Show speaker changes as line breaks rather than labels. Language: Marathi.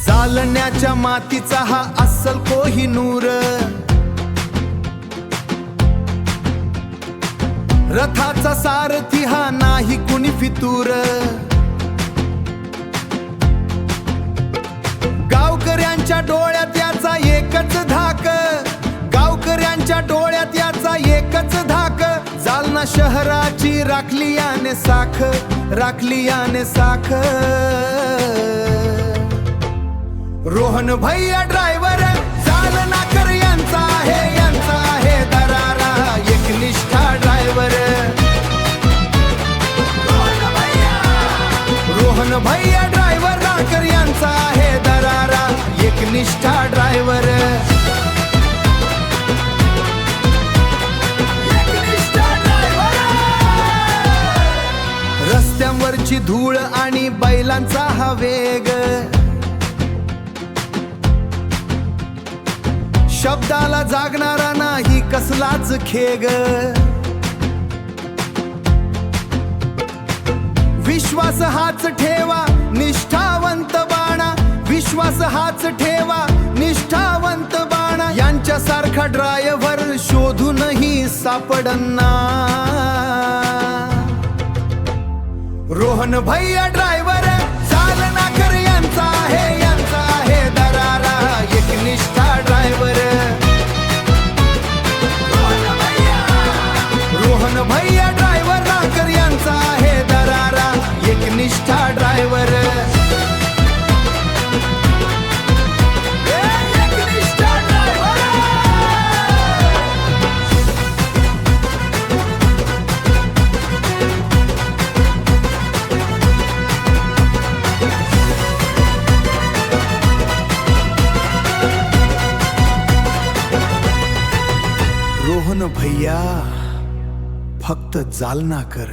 चालण्याच्या मातीचा हा अस्सल कोहिनूर, रथाचा सारथी हा नाही कुणी फितूर। गावकऱ्यांच्या डोळ्यात याचा एकच धाक, गावकऱ्यांच्या डोळ्यात याचा एकच धाक। जालना शहराची राखली याने साख, राखली याने साख। रोहन भैया ड्रायव्हर जालनाकर यांचा आहे दरारा, एकनिष्ठा ड्रायव्हर। रोहन भैया ड्रायव्हर राकर यांचा आहे दरारा, एकनिष्ठा ड्रायव्हर। रस्त्यांवरची धूळ आणि बैलांचा हा वेग, शब्दाला जागणारा नाही कसलाच खेग। विश्वास हाच ठेवा निष्ठावंत बाणा, विश्वास हाच ठेवा निष्ठावंत बाणा। यांच्यासारखा ड्रायव्हर शोधूनही सापडना। रोहन भैया ड्रायव्हर जालनाकर यांचा आहे दरारा, एकनिष्ठा ड्रायव्हर। रोहन भैया ड्रायव्हर राकर यांचा आहे दरारा, एकनिष्ठा ड्रायव्हर। रोहन भैया फक्त जालनाकर।